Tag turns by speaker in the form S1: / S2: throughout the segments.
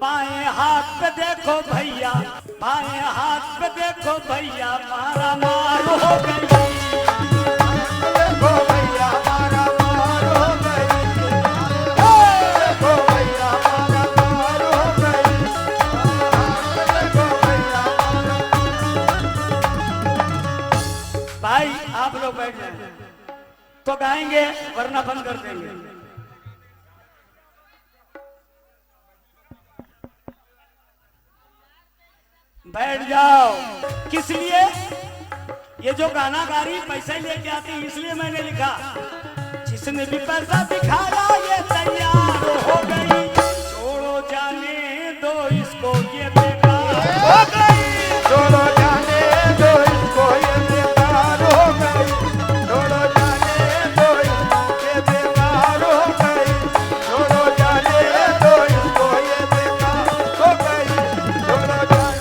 S1: बाएं हाथ पे देखो भैया, बाएं हाथ पे देखो भैया, मारा मार हो गई। देखो भैया मारा मार हो गई, देखो भैया मारा मार हो गई, देखो भैया मारा। भाई आप लोग बैठ जाए तो गाएंगे वरना बंद कर देंगे। बैठ जाओ। किस लिए? ये जो गाना गा रही पैसा लेके आती इसलिए मैंने लिखा, जिसने भी पैसा दिखाया ये तैयार हो गई, छोड़ो जाने दो इसको ये बेकार हो गई, छोड़ो जाने दो इसको ये बेकार हो गई, छोड़ो जाने दो इसको ये बेकार हो गई, छोड़ो जाने दो इसको ये बेकार हो गई, छोड़ो जाने।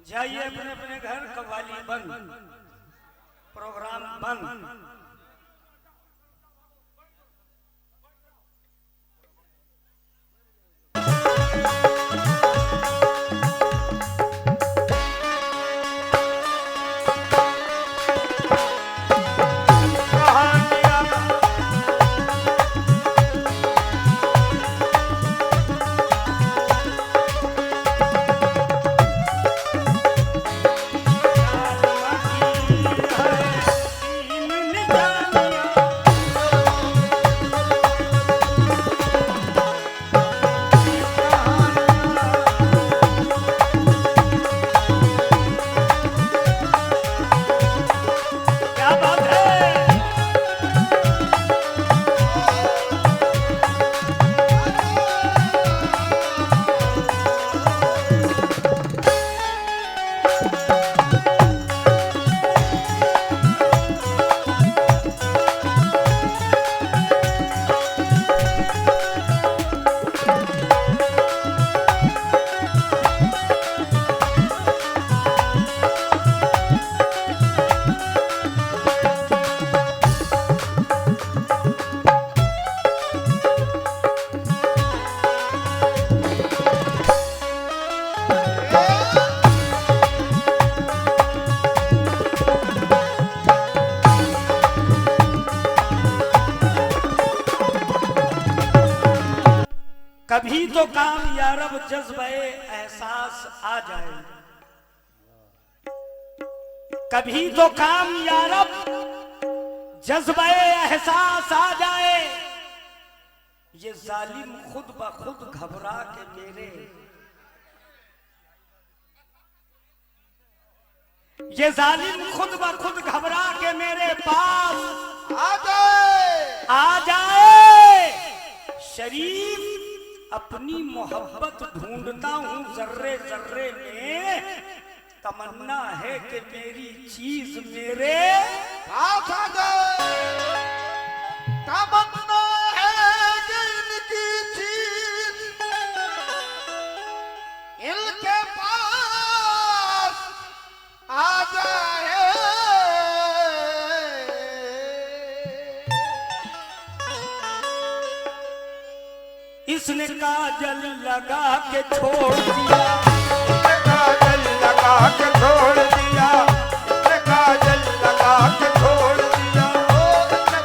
S1: जाइए अपने अपने घर, कव्वाली बंद, प्रोग्राम बंद। कभी तो काम यारब जज्बे एहसास आ जाए, कभी तो काम यारब जज्बे एहसास आ जाए, ये जालिम खुद ब खुद घबरा के मेरे, ये जालिम खुद ब खुद घबरा के मेरे पास आ जाए। शरीफ अपनी मोहब्बत ढूंढता हूं जर्रे जर्रे में, तमन्ना है कि मेरी चीज मेरे पास आ जाए, तमन्ना है कि इनकी चीज इनके पास आ जाए। इसने काजल लगा के छोड़ दिया, काजल लगा के छोड़ दिया, काजल लगा के छोड़ दिया,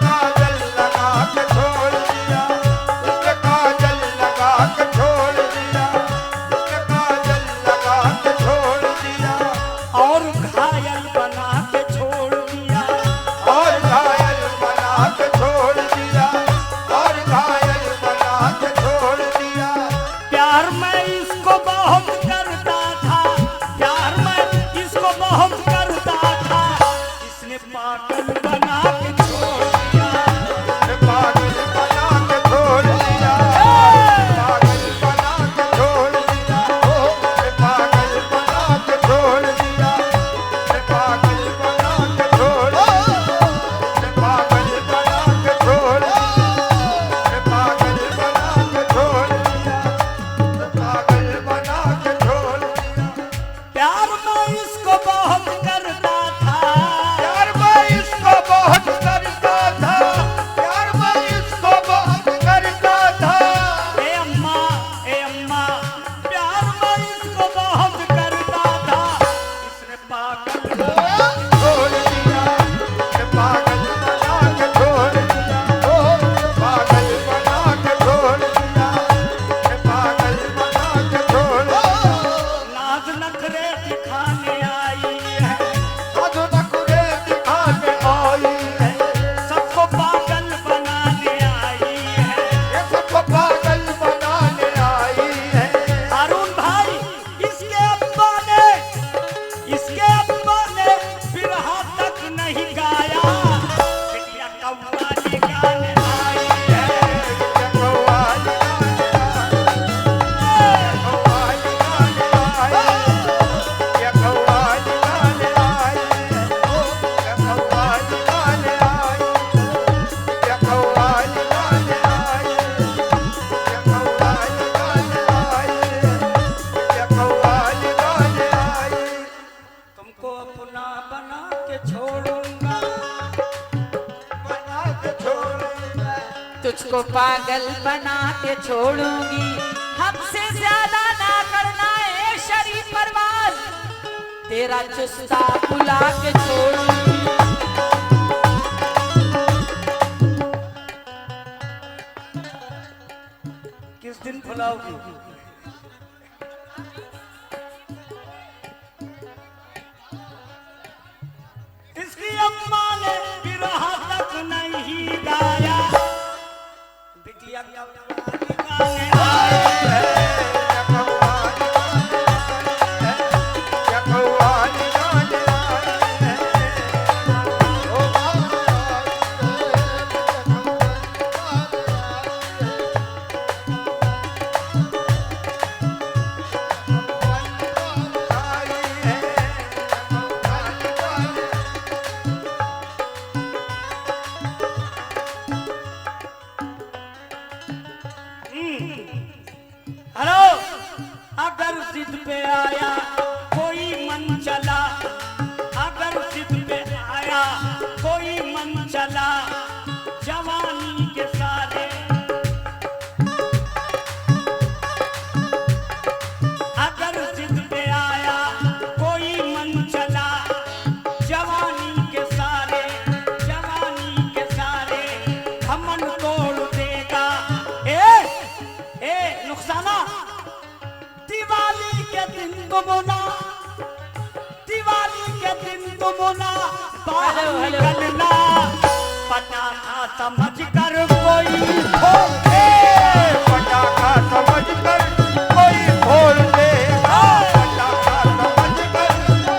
S1: काजल लगा के छोड़ दिया, काजल लगा के छोड़ दिया, काजल लगा के छोड़ दिया, और घायल बना के छोड़ दिया, और घायल बना के छोड़ दिया, और घायल बना के छोड़ दिया। प्यार मैं इसको बहुत कर बहुत करता था, इसने पागल बना के छोड़ दिया,
S2: पागल बना के छोड़ दिया, पागल बना के छोड़ दिया, पागल बना के छोड़ दिया, पागल बना के छोड़ दिया, पागल बना के छोड़ दिया, पागल बना के छोड़ दिया, पागल बना के छोड़ दिया।
S1: प्यार मैं इसको बहुत करता था,
S2: प्यार मैं इसको बहुत करता था, प्यार मैं इसको बहुत करता था।
S1: ए अम्मा प्यार मैं इसको बहुत करता था, इसने पागल
S2: छोड़ दिया, पागल बना के छोड़ दिया, पागल बना के छोड़ दिया, पागल बना के छोड़ दिया।
S1: नाज नखरे दिखाने आई है,
S2: आज नखरे दिखाने आई है,
S1: सबको पागल बनाने आई है।
S2: ये सबको पागल बनाने आई है।
S1: हारून भाई, इसके अब्बा ने बिरहा तक नहीं गाया, बिटिया कव्वाली गाने आई है।
S2: कव्वाली गाने आई, ये कव्वाली गाने आई, ये कव्वाली गाने आई, ये कव्वाली गाने आई, ये कव्वाली गाने आई, ये कव्वाली गाने आई।
S1: तुमको अपना बना के छोड़ूंगा,
S2: बना के छोड़ूंगा,
S3: तुझको पागल बना के छोड़ूंगी, हमसे ज्यादा ना करना है शरीफ परवाज, तेरा चुस्ता बुला के छोड़ूंगी।
S1: किस दिन फुलाओगी? इसकी अम्मा ने बिरहा तक नहीं गाया, बिटिया कव्वाली गाने आई है।
S2: ये कव्वाली गाने आई है।
S1: हेलो, अगर जिद पे आया कोई मन चला, अगर जिद पे आया कोई मन चला, जवानी के सारे, अगर जिद पे आया कोई मन चला, जवानी के सारे, जवानी के सारे खमन तोड़ देगा। ए नुकसाना, दिवाली के दिन तुम ना, दिवाली के दिन तुम ना बाहर
S3: हेलो, हेलो।
S1: निकलना, पटाखा समझ कर कोई फोड़ दे,
S2: पटाखा समझ कर कोई फोड़ देगा, पटाखा समझ कर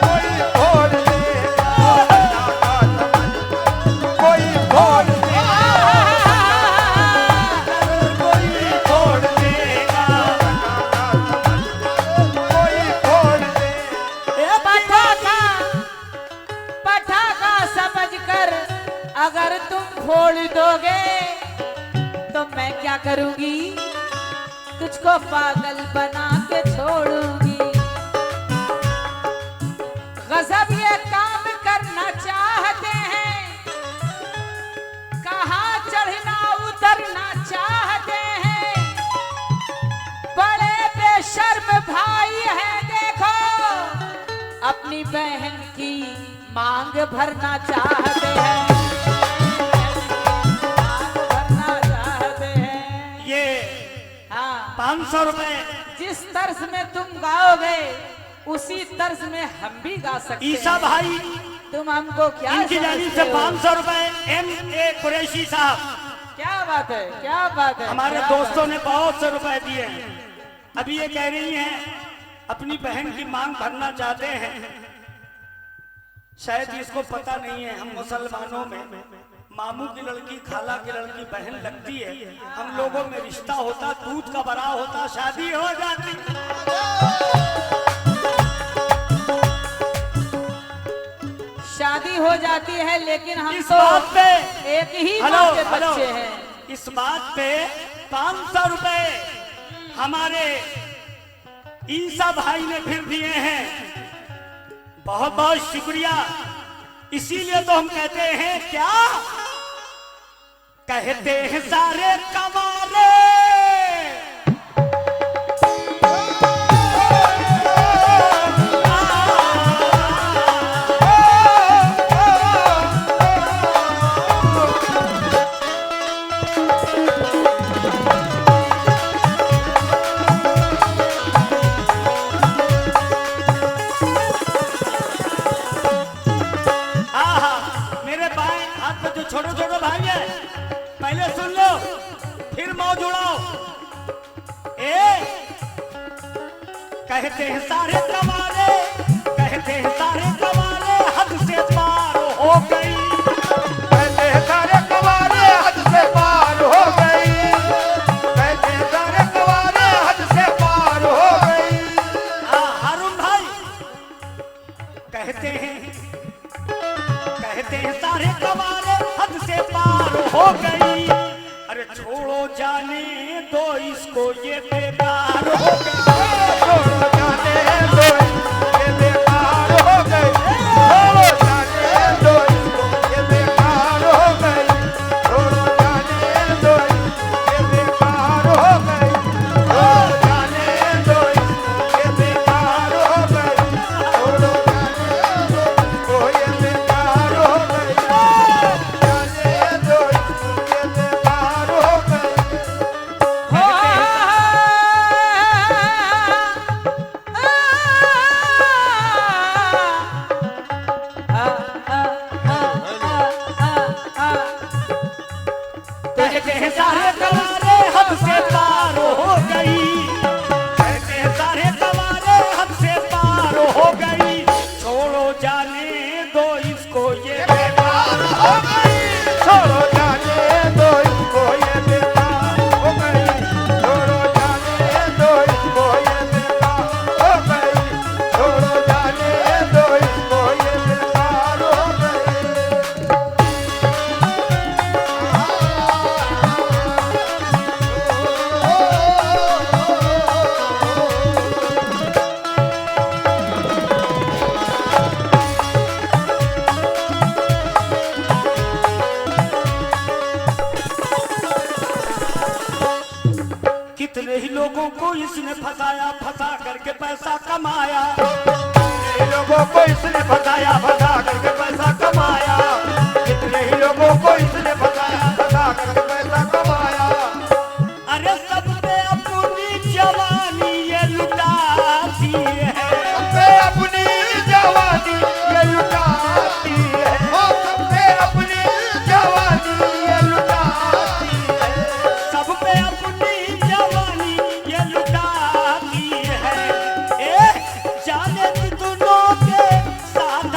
S2: कोई फोड़ देगा, पटाखा समझ कर कोई फोड़ देगा,
S1: कोई फोड़ देगा।
S2: कोई फोड़ देगा।
S1: ए
S3: पटाखा पटाखा समझकर अगर तुम फोड़ दोगे तो मैं क्या करूंगी, तुझको पागल बना के छोड़ूंगी। गजब ये काम करना चाहते हैं, कहाँ चढ़ना उतरना चाहते हैं, बड़े बेशर्म भाई हैं देखो, अपनी बहन की मांग भरना चाहते हैं, मांग भरना चाहते हैं।
S1: ये
S3: हाँ,
S1: 500 रुपए
S3: जिस तर्ज में तुम गाओगे उसी तर्ज में हम भी गा सकते
S1: ईसा
S3: हैं।
S1: भाई,
S3: तुम हमको क्या
S1: इनकी जानी
S3: समझते
S1: से
S3: हो?
S1: 500 रुपए M.A. कुरैशी साहब,
S3: क्या बात है, क्या बात है,
S1: हमारे
S3: क्या
S1: दोस्तों
S3: बात
S1: ने बहुत से रुपए दिए हैं। अभी ये कह रही हैं अपनी बहन की मांग भरना चाहते हैं, शायद इसको पता नहीं है, हम मुसलमानों में मामू की लड़की खाला की लड़की बहन लगती है, हम लोगों में रिश्ता होता, दूध का बड़ा होता, शादी हो जाती।
S3: शादी हो जाती है, लेकिन हम
S1: इस
S3: तो
S1: बात पे
S3: एक ही
S1: हेलो
S3: माँ के
S1: हेलो,
S3: बच्चे हैं।
S1: इस बात पे 500 रुपए हमारे ईसा भाई ने फिर दिए हैं, बहुत बहुत शुक्रिया। इसीलिए तो हम कहते हैं, क्या कहते हैं सारे कमारे, छोटे छोटे भाई है, पहले सुन लो फिर मौज उड़ाओ। कहते हैं सारे कमारे, कहते हैं सारे कमारे हद से पार हो गई,
S2: कहते हैं सारे कवारे हद से पार हो गई, कहते हैं सारे कवारे हद से पार हो गई।
S1: हारून भाई कहते हैं सारे कमारे हद से पार हो गई, अरे छोड़ो जाने दो इसको ये बेकार हो गई,
S2: छोड़ो जाने दो ये बेकार हो गई, छोड़ो जाने दो ये बेकार हो गई, छोड़ो जाने दो ये बेकार हो गई, छोड़ो जाने दो ये बेकार हो गई, छोड़ो जाने दो ये बेकार हो गई, जाने दो ये बेकार हो गई।
S1: कहते हैं सारे कमारे हद से पार हो गई, कहते हैं सारे कमारे हद से पार हो गई, छोड़ो जाने दो इसको ये बेकार हो गई,
S2: छोड़ो जाने दो इसको ये बेकार हो गई, छोड़ो जाने दो इसको ये बेकार हो गई, छोड़ो जाने दो इसको ये बेकार हो गई।
S1: कितने ही लोगों को इसने फंसाया, फंसा करके पैसा कमाया,
S2: कितने ही लोगों को इसने फंसाया, फंसा करके पैसा कमाया, कितने ही लोगों को इसने फंसाया, फंसा करके पैसा कमाया।
S1: अरे सब पे अपनी जवानी ये लुटाती है,
S2: सबसे अपनी जवानी ये लुटाती है, ओ सबसे अपनी जवानी ये लुटाती है,
S1: सब पे अपनी जवानी ये लुटाती है, जाने कितनों के साथ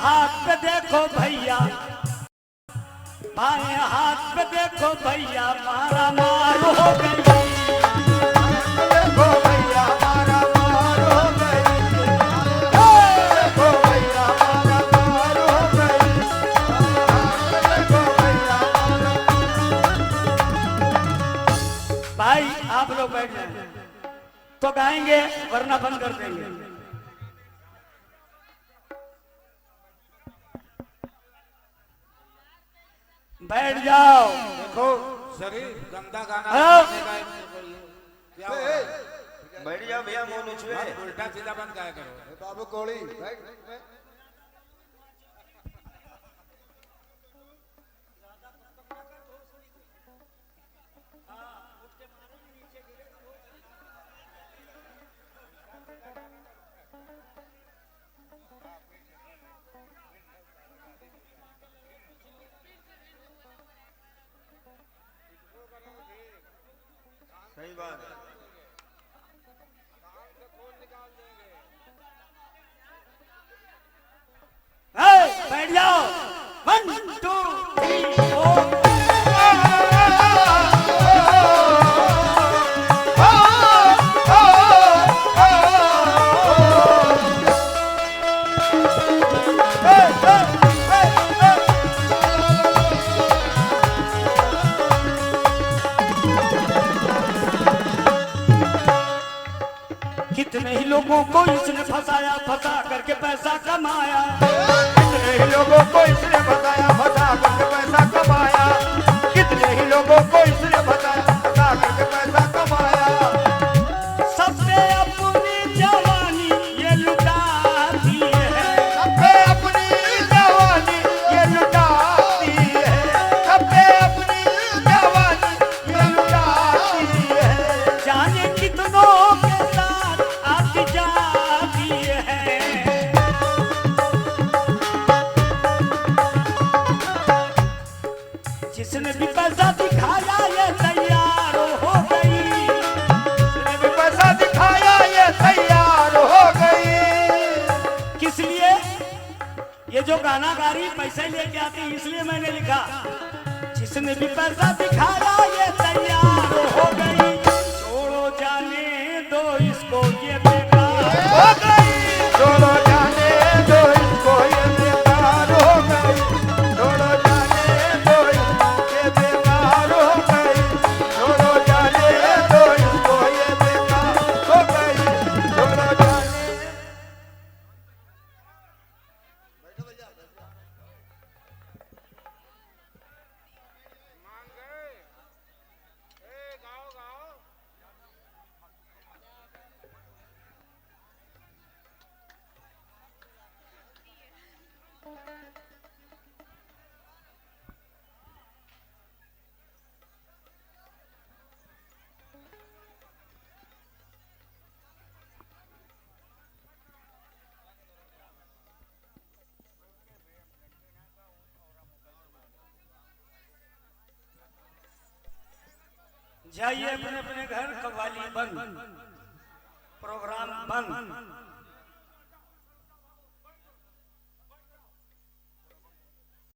S1: हाथ पे देखो भैया, बाएं हाथ पे देखो भैया, मारा मार हो गई।
S2: देखो भैया मारा मार हो गई, देखो भैया मारा मार हो गई, देखो भैया मारा।
S1: भाई आप लोग बैठ जाए तो गाएंगे वरना बंद कर देंगे। बैठ जाओ।
S2: देखो
S4: शरीर गंदा गाना
S1: हाँ।
S4: गाने का एक मेरे को ये क्या हो रहा है?
S5: बैठ जाओ भैया मुंह नुचवे।
S4: आप उल्टा सीधा बंद गाया करो।
S2: बाबू कोड़ी
S5: सही बात है।
S1: बैठ जाओ। 1 2 3 4। कितने ही लोगों को इसने फंसाया, फंसा करके पैसा कमाया।
S2: कितने ही लोगों को इसने बताया, फंसा करके पैसा कमाया। कितने ही लोगों को इसने बताया, फंसा करके पैसा कमाया।
S1: सबसे अपनी जवानी ये लुटा दी है,
S2: सबने अपनी जवानी ये लुटाती है, सबने अपनी जवानी ये लुटाती है।
S1: जाने कितनों के साथ आती जाती है। जिसने भी पैसा दिखाया ये तैयार हो गई।
S2: जिसने भी पैसा दिखाया ये तैयार हो गई।
S1: किस लिए? ये जो गाना गा रही पैसे लेके आती इसलिए मैंने लिखा, जिसने भी पैसा दिखाया ये तैयार हो गई। छोड़ो जाने दो इसको ये बेकार
S2: हो गई। छोड़ो जाने दो इसको ये बेकार हो गई। छोड़ो जाने दो इसको ये बेकार हो गई। छोड़ो जाने दो इसको ये बेकार हो गई। छोड़ो जाने
S4: मान गए। ए गाओ गाओ।
S1: जाइए अपने अपने घर, कव्वाली बंद, प्रोग्राम बंद।